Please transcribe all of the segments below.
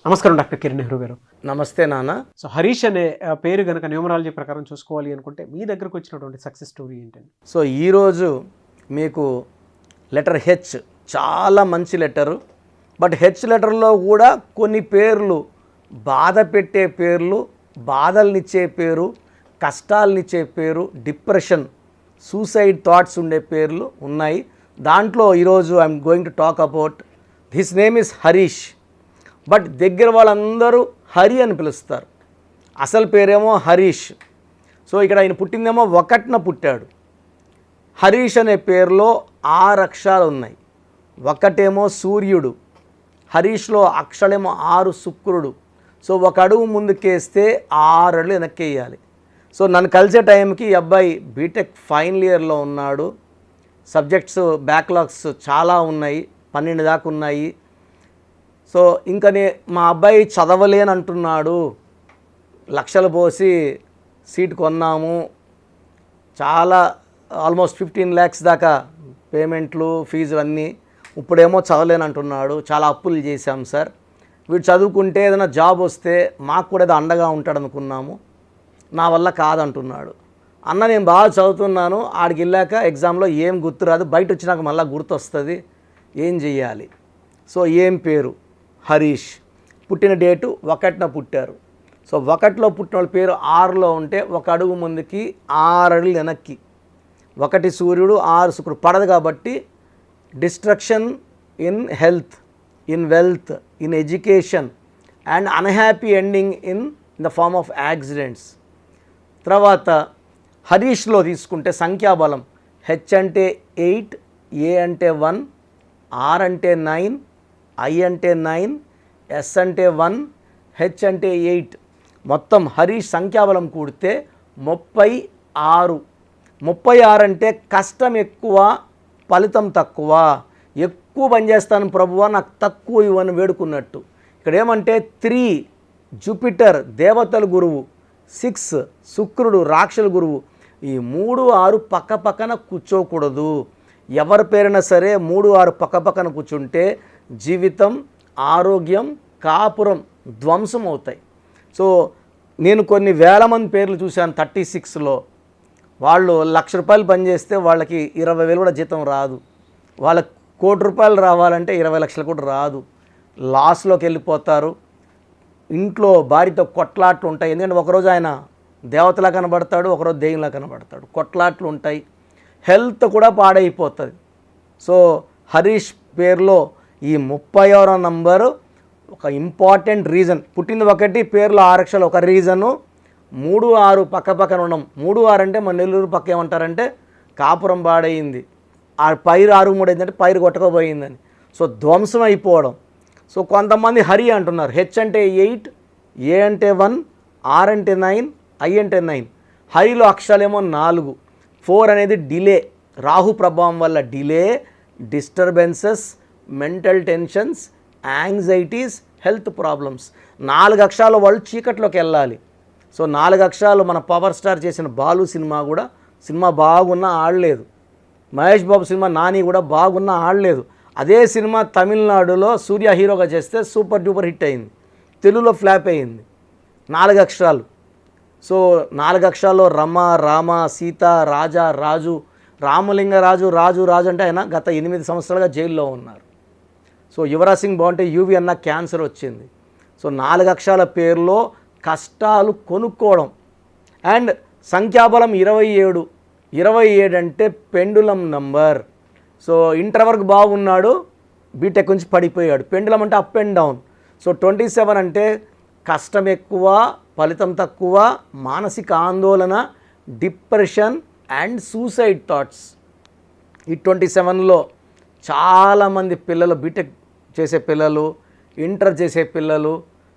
నమస్కారం డాక్టర్ కిరణ్ నెహ్రూ గారు. నమస్తే నాన్న. సో హరీష్ అనే పేరు కనుక న్యూమరాలజీ ప్రకారం చూసుకోవాలి అనుకుంటే మీ దగ్గరకు వచ్చినటువంటి సక్సెస్ స్టోరీ ఏంటండి? సో ఈరోజు మీకు లెటర్ హెచ్ చాలా మంచి లెటరు. బట్ హెచ్ లెటర్లో కూడా కొన్ని పేర్లు బాధ పెట్టే పేర్లు, బాధల్నిచ్చే పేరు, కష్టాలనిచ్చే పేరు, డిప్రెషన్, సూసైడ్ థాట్స్ ఉండే పేర్లు ఉన్నాయి. దాంట్లో ఈరోజు I'm going to talk about his name is Harish. But దగ్గర వాళ్ళందరూ హరి అని పిలుస్తారు. అసలు పేరేమో హరీష్. సో ఇక్కడ ఆయన పుట్టిందేమో ఒకటిన పుట్టాడు. హరీష్ అనే పేరులో 6 అక్షరాలు ఉన్నాయి. ఒకటేమో సూర్యుడు, హరీష్లో అక్షరాలేమో 6 శుక్రుడు. సో ఒక అడుగు ముందుకేస్తే 6 అడుగులు వెనక్కేయాలి. సో నన్ను కలిసే టైంకి ఈ అబ్బాయి బీటెక్ ఫైనల్ ఇయర్లో ఉన్నాడు. సబ్జెక్ట్స్ బ్యాక్లాగ్స్ చాలా ఉన్నాయి, 12 దాకా ఉన్నాయి. సో ఇంకా మా అబ్బాయి చదవలేని అంటున్నాడు. లక్షలు పోసి సీట్ కొన్నాము, చాలా ఆల్మోస్ట్ 15 lakhs దాకా పేమెంట్లు, ఫీజులు అన్నీ. ఇప్పుడేమో చదవలేని అంటున్నాడు. చాలా అప్పులు చేశాం సార్. వీడు చదువుకుంటే ఏదైనా జాబ్ వస్తే మాకు కూడా ఏదో అండగా ఉంటాడు అనుకున్నాము. నా వల్ల కాదంటున్నాడు. అన్న నేను బాగా చదువుతున్నాను, ఆడికి వెళ్ళాక ఎగ్జామ్లో ఏం గుర్తురాదు, బయట వచ్చినాక మళ్ళీ గుర్తు వస్తుంది, ఏం చెయ్యాలి? సో ఏం పేరు? హరీష్. పుట్టిన డేటు 1న పుట్టారు. సో 1లో పుట్టిన వాళ్ళ పేరు 6లో ఉంటే ఒక అడుగు ముందుకి 6 అడుగులు వెనక్కి. 1 సూర్యుడు 6 శుక్రుడు పడదు కాబట్టి destruction in health, in wealth, in education and unhappy ending in the form of accidents. తర్వాత హరీష్లో తీసుకుంటే సంఖ్యాబలం హెచ్ అంటే 8, ఏ అంటే 1, ఆర్ అంటే 9, ఐ అంటే 9, ఎస్ అంటే 1, హెచ్ అంటే 8. మొత్తం హరీష్ సంఖ్యాబలం కూడితే 36. 36 అంటే కష్టం ఎక్కువ, ఫలితం తక్కువ. ఎక్కువ పనిచేస్తాను ప్రభువా, నాకు తక్కువ ఇవ్వని వేడుకున్నట్టు. ఇక్కడ ఏమంటే 3 జూపిటర్ దేవతల గురువు, 6 శుక్రుడు రాక్షల గురువు. ఈ 3, 6 పక్క పక్కన కూర్చోకూడదు. ఎవరి పేరైనా సరే 3, 6 పక్క పక్కన కూర్చుంటే జీవితం, ఆరోగ్యం, కాపురం ధ్వంసం అవుతాయి. సో నేను కొన్ని వేల మంది పేర్లు చూశాను 36లో. వాళ్ళు ₹1,00,000 పనిచేస్తే వాళ్ళకి 20,000 కూడా జీతం రాదు. వాళ్ళకి ₹1,00,00,000 రావాలంటే 20 లక్షలు కూడా రాదు. లాస్లోకి వెళ్ళిపోతారు. ఇంట్లో భార్యతో కొట్లాట్లు ఉంటాయి. ఎందుకంటే ఒకరోజు ఆయన దేవతలా కనబడతాడు, ఒకరోజు దెయ్యంలా కనబడతాడు. కొట్లాట్లు ఉంటాయి. హెల్త్ కూడా పాడైపోతుంది. సో హరీష్ పేరులో ఈ 36వ నంబరు ఒక ఇంపార్టెంట్ రీజన్. పుట్టింది ఒకటి, పేర్లో 6 అక్షరాలు ఒక రీజను. 3, 6 పక్క పక్కన ఉండడం. 3, 6 అంటే మన నెల్లూరు పక్క ఏమంటారంటే కాపురం పాడయింది, ఆ పైరు 6, 3 ఏంటంటే పైరు కొట్టకపోయిందని. సో ధ్వంసం అయిపోవడం. సో కొంతమంది హరి అంటున్నారు. హెచ్ అంటే 8, ఏ అంటే 1, ఆర్ అంటే 9, ఐ అంటే 9. హరిలో అక్షరాలేమో 4. 4 అనేది డిలే, రాహు ప్రభావం వల్ల delay, disturbances, mental tensions, anxieties, health problems. 4 అక్షరాల వాళ్ళు చీకట్లోకి వెళ్ళాలి. సో 4 అక్షరాలు మన పవర్ స్టార్ చేసిన బాలు సినిమా కూడా, సినిమా బాగున్నా ఆడలేదు. మహేష్ బాబు సినిమా నాని కూడా బాగున్నా ఆడలేదు. అదే సినిమా తమిళనాడులో సూర్య హీరోగా చేస్తే సూపర్ డూపర్ హిట్ అయింది, తెలుగులో ఫ్లాప్ అయింది. 4 అక్షరాలు. సో 4 అక్షరాల్లో రమ, రామ, సీత, రాజా, రాజు, రామలింగరాజు, రాజు అంటే ఆయన గత 8 సంవత్సరాలుగా జైల్లో ఉన్నారు. సో యువరాజ్ సింగ్ బాగుంటే యూవి అన్న క్యాన్సర్ వచ్చింది. సో 4 అక్షరాల పేరులో కష్టాలు కొనుక్కోవడం. అండ్ సంఖ్యాబలం 27. 27 అంటే పెండులం నంబర్. సో ఇంటర్ వరకు బాగున్నాడు, బీటెక్ నుంచి పడిపోయాడు. పెండులం అంటే అప్ అండ్ డౌన్. సో 27 అంటే కష్టం ఎక్కువ, ఫలితం తక్కువ, మానసిక ఆందోళన, డిప్రెషన్ అండ్ సూసైడ్ థాట్స్. ఈ 27లో చాలామంది పిల్లలు, బీటెక్ చేసే పిల్లలు, ఇంటర్ చేసే పిల్లలు,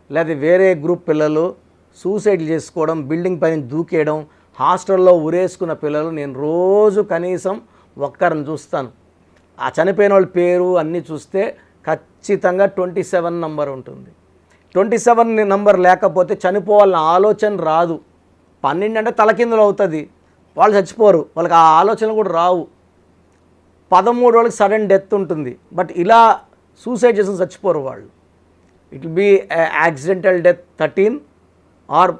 లేదా వేరే గ్రూప్ పిల్లలు సూసైడ్లు చేసుకోవడం, బిల్డింగ్ పైన దూకేయడం, హాస్టల్లో ఉరేసుకున్న పిల్లలు నేను రోజు కనీసం ఒక్కరిని చూస్తాను. ఆ చనిపోయిన వాళ్ళ పేరు అన్నీ చూస్తే ఖచ్చితంగా 27 నంబర్ ఉంటుంది. 27 నంబర్ లేకపోతే చనిపోవాలన్న ఆలోచన రాదు. 12 అంటే తలకిందులు అవుతుంది, వాళ్ళు చచ్చిపోరు, వాళ్ళకి ఆ ఆలోచనలు కూడా రావు. 13 వాళ్ళకి సడన్ డెత్ ఉంటుంది, బట్ ఇలా సూసైడ్ చేసి చచ్చిపోరు వాళ్ళు. It will be accidental death 13 or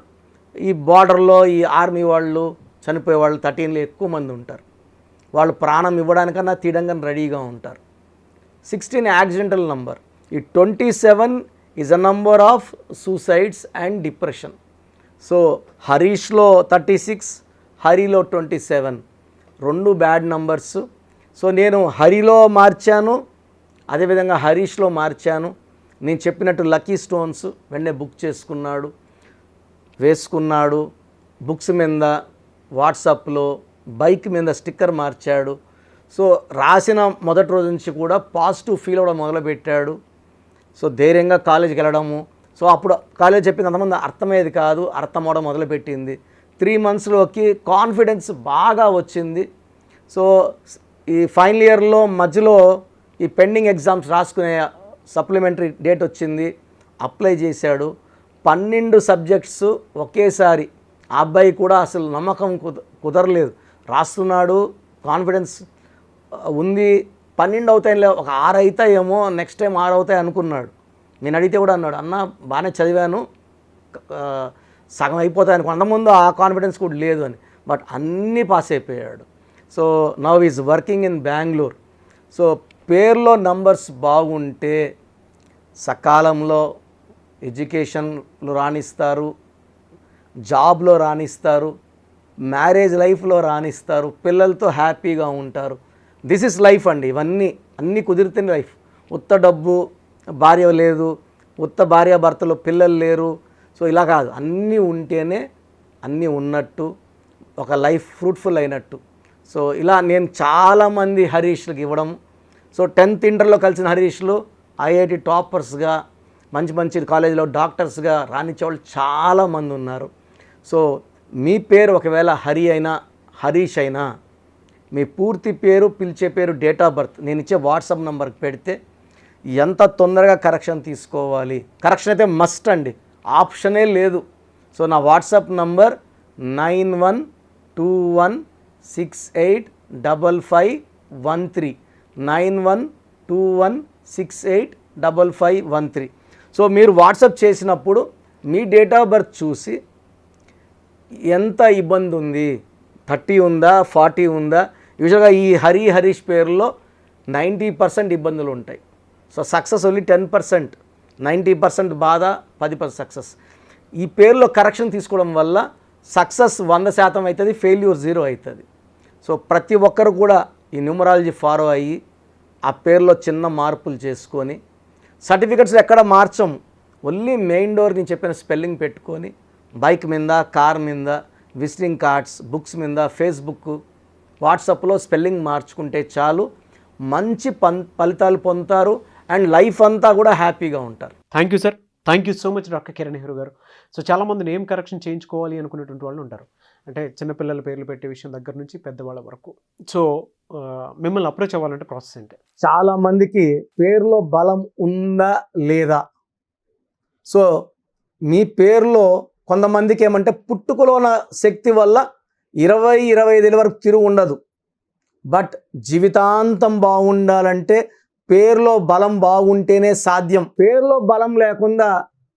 ఈ బార్డర్లో ఈ ఆర్మీ వాళ్ళు చనిపోయే వాళ్ళు 13లో ఎక్కువ మంది ఉంటారు. వాళ్ళు ప్రాణం ఇవ్వడానికన్నా తీయడానికి రెడీగా ఉంటారు. 16 యాక్సిడెంటల్ నంబర్. ఈ 27 is a number of suicides and depression. So హరీష్లో 36, హరిలో 27, రెండు బ్యాడ్ నంబర్స్. సో నేను హరిలో మార్చాను, అదేవిధంగా హరీష్లో మార్చాను. నేను చెప్పినట్టు లక్కీ స్టోన్స్ వెంటనే బుక్ చేసుకున్నాడు, వేసుకున్నాడు. బుక్స్ మీద, వాట్సాప్లో, బైక్ మీద స్టిక్కర్ మార్చాడు. సో రాసిన మొదటి రోజు నుంచి కూడా పాజిటివ్ ఫీల్ అవ్వడం మొదలుపెట్టాడు. సో ధైర్యంగా కాలేజీకి వెళ్ళడము. సో అప్పుడు కాలేజ్ చెప్పింది అంతమంది అర్థమయ్యేది కాదు, అర్థం అవడం మొదలుపెట్టింది. 3 monthsలోకి కాన్ఫిడెన్స్ బాగా వచ్చింది. సో ఈ ఫైనల్ ఇయర్లో మధ్యలో ఈ పెండింగ్ ఎగ్జామ్స్ రాసుకునే సప్లిమెంటరీ డేట్ వచ్చింది. అప్లై చేశాడు. 12 సబ్జెక్ట్స్ ఒకేసారి. ఆ అబ్బాయి కూడా అసలు నమ్మకం కుదరలేదు. రాస్తున్నాడు, కాన్ఫిడెన్స్ ఉంది. 12 అవుతాయిలే, ఒక 6 అవుతాయేమో, నెక్స్ట్ టైం 6 అవుతాయి అనుకున్నాడు. నేను అడిగితే కూడా అన్నాడు, అన్న బాగానే చదివాను, సగం అయిపోతాయి అనుకో. అంతకుముందు ఆ కాన్ఫిడెన్స్ కూడా లేదు అని. బట్ అన్నీ పాస్ అయిపోయాడు. So now is working in Bengaluru. So పేర్లో నంబర్స్ బాగుంటే సకాలంలో ఎడ్యుకేషన్లో రాణిస్తారు, జాబ్లో రాణిస్తారు, మ్యారేజ్ లైఫ్లో రాణిస్తారు, పిల్లలతో హ్యాపీగా ఉంటారు. దిస్ ఇస్ లైఫ్ అండి. ఇవన్నీ అన్నీ కుదిరితేనే లైఫ్. ఉత్త డబ్బు, భార్య లేదు, ఉత్త భార్యాభర్తలు, పిల్లలు లేరు. సో ఇలా కాదు, అన్నీ ఉంటేనే అన్నీ ఉన్నట్టు, ఒక లైఫ్ ఫ్రూట్ఫుల్ అయినట్టు. సో ఇలా నేను చాలామంది హరీష్లకు ఇవ్వడం. సో 10th ఇంటర్లో కలిసిన హరీష్లు ఐఐటి టాపర్స్గా, మంచి మంచి కాలేజీలో డాక్టర్స్గా రాణించేవాళ్ళు చాలామంది ఉన్నారు. సో మీ పేరు ఒకవేళ హరి అయినా, హరీష్ అయినా, మీ పూర్తి పేరు, పిలిచే పేరు, డేట్ ఆఫ్ బర్త్ నేను ఇచ్చే వాట్సాప్ నెంబర్కి పెడితే ఎంత తొందరగా కరెక్షన్ తీసుకోవాలి. కరెక్షన్ అయితే మస్ట్ అండి, ఆప్షనే లేదు. సో నా వాట్సాప్ నంబర్ 9121685513, 9121685513. సో మీరు వాట్సాప్ చేసినప్పుడు మీ డేట్ ఆఫ్ బర్త్ చూసి ఎంత ఇబ్బంది ఉంది, 30 ఉందా, 40 ఉందా. యూజువల్గా ఈ హరీష్ పేరులో 90% ఇబ్బందులు ఉంటాయి. సో సక్సెస్ ఓన్లీ 10%, 90% బాధ, 10% సక్సెస్. ఈ పేరులో కరెక్షన్ తీసుకోవడం వల్ల సక్సెస్ 100% అవుతుంది, ఫెయిల్యూర్ 0 అవుతుంది. సో ప్రతి ఒక్కరు కూడా ఈ న్యూమరాలజీ ఫాలో అయ్యి ఆ పేరులో చిన్న మార్పులు చేసుకొని, సర్టిఫికెట్స్ ఎక్కడ మార్చం, ఓన్లీ మెయిన్ డోర్ నేను చెప్పిన స్పెల్లింగ్ పెట్టుకొని, బైక్ మీద, కార్ మీద, విజిటింగ్ కార్డ్స్, బుక్స్ మీద, ఫేస్బుక్, వాట్సాప్లో స్పెల్లింగ్ మార్చుకుంటే చాలు, మంచి ఫలితాలు పొందుతారు అండ్ లైఫ్ అంతా కూడా హ్యాపీగా ఉంటారు. Thank you sir, thank you so much doctor Kiran Nehru గారు. సో చాలామంది నేమ్ కరెక్షన్ చేయించుకోవాలి అనుకునేటువంటి వాళ్ళు ఉంటారు, అంటే చిన్నపిల్లల పేర్లు పెట్టే విషయం దగ్గర నుంచి పెద్దవాళ్ళ వరకు. సో మిమ్మల్ని అప్రోచ్ అవ్వాలంటే ప్రాసెస్ ఏంటి? చాలామందికి పేరులో బలం ఉందా లేదా. సో మీ పేరులో కొంతమందికి ఏమంటే పుట్టుకలో ఉన్న శక్తి వల్ల 20-25 ఏళ్ళ వరకు తిరుగు ఉండదు. బట్ జీవితాంతం బాగుండాలంటే పేరులో బలం బాగుంటేనే సాధ్యం. పేరులో బలం లేకుండా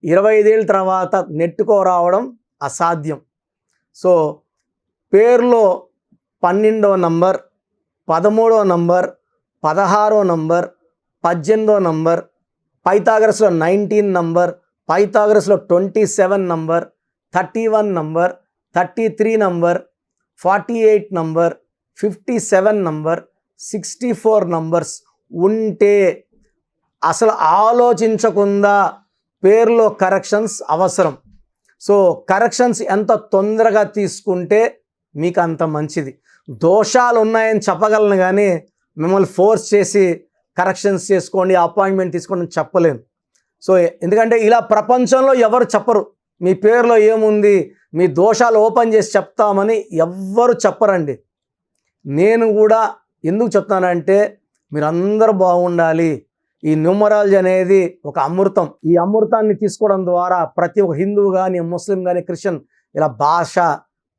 25 ఏళ్ళ తర్వాత నెట్టుకో రావడం అసాధ్యం. సో పేరులో 12వ నంబర్, 13వ నంబర్, 16వ నంబర్, 18వ నంబర్, పైథాగరస్లో 19 నంబర్, పైథాగరస్లో 27 number, 31 number, 33 number, 48 number, 57 number, 64 numbers ఉంటే అసలు ఆలోచించకుండా పేరులో కరెక్షన్స్ అవసరం. సో కరెక్షన్స్ ఎంత తొందరగా తీసుకుంటే మీకు అంత మంచిది. దోషాలు ఉన్నాయని చెప్పగలను కానీ మిమ్మల్ని ఫోర్స్ చేసి కరెక్షన్స్ చేసుకోండి, అపాయింట్మెంట్ తీసుకోండి అని చెప్పలేను. సో ఎందుకంటే ఇలా ప్రపంచంలో ఎవరు చెప్పరు. మీ పేరులో ఏముంది, మీ దోషాలు ఓపెన్ చేసి చెప్తామని ఎవ్వరు చెప్పరండి. నేను కూడా ఎందుకు చెప్తానంటే మీరందరూ బాగుండాలి. ఈ న్యూమరాలజీ అనేది ఒక అమృతం. ఈ అమృతాన్ని తీసుకోవడం ద్వారా ప్రతి ఒక్క హిందువు కానీ, ముస్లిం కానీ, క్రిస్టియన్ ఇలా భాష,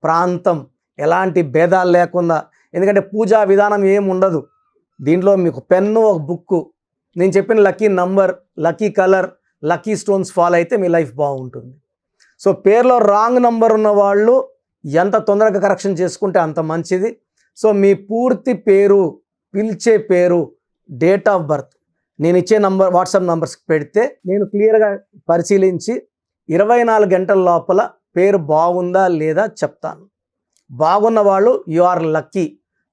ప్రాంతం ఎలాంటి భేదాలు లేకుండా, ఎందుకంటే పూజా విధానం ఏమి ఉండదు దీంట్లో. మీకు పెన్ను, ఒక బుక్కు, నేను చెప్పిన lucky number, lucky colour, lucky stones follow అయితే మీ లైఫ్ బాగుంటుంది. సో పేరులో రాంగ్ నంబర్ ఉన్న వాళ్ళు ఎంత తొందరగా కరెక్షన్ చేసుకుంటే అంత మంచిది. సో మీ పూర్తి పేరు, పిలిచే పేరు, డేట్ ఆఫ్ బర్త్ నేను ఇచ్చే వాట్సాప్ నంబర్స్కి పెడితే నేను క్లియర్గా పరిశీలించి 24 గంటల లోపల పేరు బాగుందా లేదా చెప్తాను. బాగున్న వాళ్ళు యు ఆర్ లక్కీ.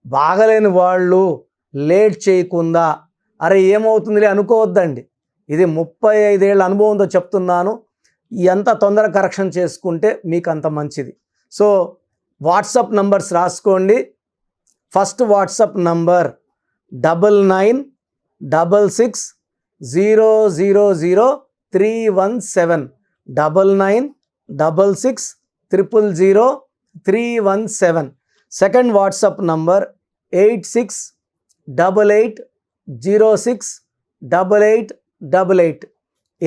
బాగలేని వాళ్ళు లేట్ చేయకుండా అరే ఏమవుతుందిలే అనుకోవద్దండి. ఇది 35 ఏళ్ళ అనుభవంతో చెప్తున్నాను. ఎంత తొందరగా కరెక్షన్ చేసుకుంటే మీకు అంత మంచిది. సో వాట్సాప్ నంబర్స్ రాసుకోండి. First WhatsApp number 9966000317 9966000317. Second WhatsApp number 8688068888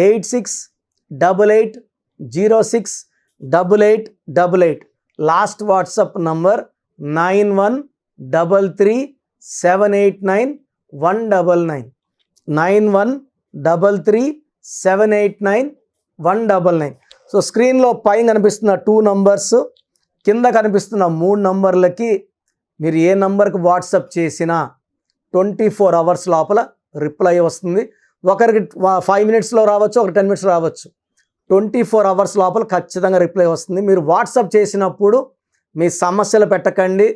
8688068888. Last WhatsApp number 9133789199 9133789199. So స్క్రీన్లో పైన కనిపిస్తున్న 2 నంబర్స్, కింద కనిపిస్తున్న 3 నంబర్లకి మీరు ఏ నంబర్కి వాట్సాప్ చేసినా 24 అవర్స్ లోపల రిప్లై వస్తుంది. ఒకరికి 5 మినిట్స్లో రావచ్చు, ఒకరికి 10 మినిట్స్లో రావచ్చు. 24 అవర్స్ లోపల ఖచ్చితంగా రిప్లై వస్తుంది. మీరు వాట్సాప్ చేసినప్పుడు మీ సమస్యలు పెట్టకండి,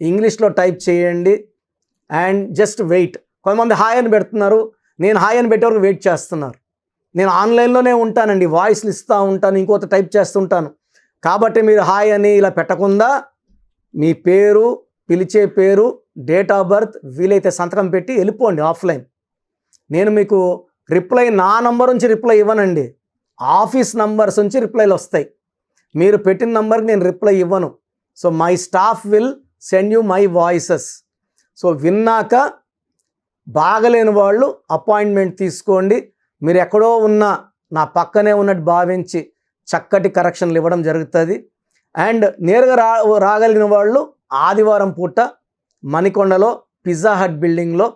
ఇంగ్లీష్లో టైప్ చేయండి అండ్ జస్ట్ వెయిట్. కొంతమంది హాయ్ అని పెడుతున్నారు, నేను హాయ్ అని పెట్టే వరకు వెయిట్ చేస్తున్నారు. నేను ఆన్లైన్లోనే ఉంటానండి, వాయిస్లు ఇస్తూ ఉంటాను, ఇంకొక టైప్ చేస్తుంటాను. కాబట్టి మీరు హాయ్ అని ఇలా పెట్టకుండా మీ పేరు, పిలిచే పేరు, డేట్ ఆఫ్ బర్త్, వీలైతే సంతకం పెట్టి వెళ్ళిపోండి ఆఫ్లైన్. నేను మీకు రిప్లై నా నంబర్ నుంచి రిప్లై ఇవ్వనండి, ఆఫీస్ నంబర్స్ నుంచి రిప్లైలు వస్తాయి. మీరు పెట్టిన నంబర్కి నేను రిప్లై ఇవ్వను. So my staff will send you my voices. So విన్నాక బాగలేని వాళ్ళు అపాయింట్మెంట్ తీసుకోండి. మీరు ఎక్కడో ఉన్న నా పక్కనే ఉన్నట్టు భావించి చక్కటి కరెక్షన్లు ఇవ్వడం జరుగుతుంది. అండ్ నేరుగా రాగలిగిన వాళ్ళు ఆదివారం పూట మణికొండలో పిజ్జా హట్ బిల్డింగ్లో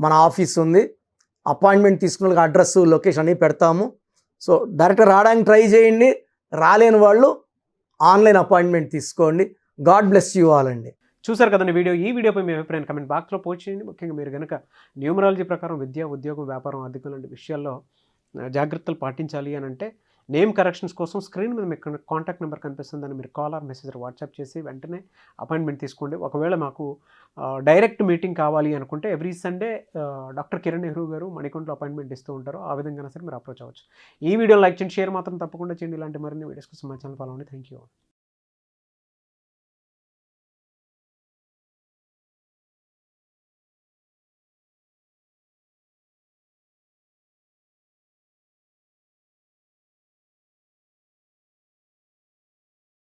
మన ఆఫీస్ ఉంది. అపాయింట్మెంట్ తీసుకున్న అడ్రస్, లొకేషన్ అన్నీ పెడతాము. సో డైరెక్ట్ రావడానికి ట్రై చేయండి. రాలేని వాళ్ళు ఆన్లైన్ అపాయింట్మెంట్ తీసుకోండి. గాడ్ బ్లెస్ యూ ఆల్ అండి. చూసారు కదండి వీడియో. ఈ వీడియోపై మీ అభిప్రాయం కమెంట్ బాక్స్లో పోస్ట్ చేయండి. ముఖ్యంగా మీరు కనుక న్యూమరాలజీ ప్రకారం విద్య, ఉద్యోగం, వ్యాపారం, ఆర్థికం లాంటి విషయాల్లో జాగ్రత్తలు పాటించాలి అని అంటే నేమ్ కరెక్షన్స్ కోసం స్క్రీన్ మీద మీకు కాంటాక్ట్ నెంబర్ కనిపిస్తుందని మీరు కాల్ ఆర్ మెసేజ్ వాట్సాప్ చేసి వెంటనే అపాయింట్మెంట్ తీసుకోండి. ఒకవేళ మాకు డైరెక్ట్ మీటింగ్ కావాలి అనుకుంటే every Sunday doctor Kiran Nehru గారు మణికొండలో అపాయింట్మెంట్ ఇస్తూ ఉంటారు. ఆ విధంగా సరే మీరు అప్రోచ్ అవ్వచ్చు. ఈ వీడియో లైక్ చేయండి, షేర్ మాత్రం తప్పకుండా చేయండి. ఇలాంటి మరిన్ని వీడియోస్ కోసం మా ఛానల్ ఫాలో అవ్వండి. Thank you.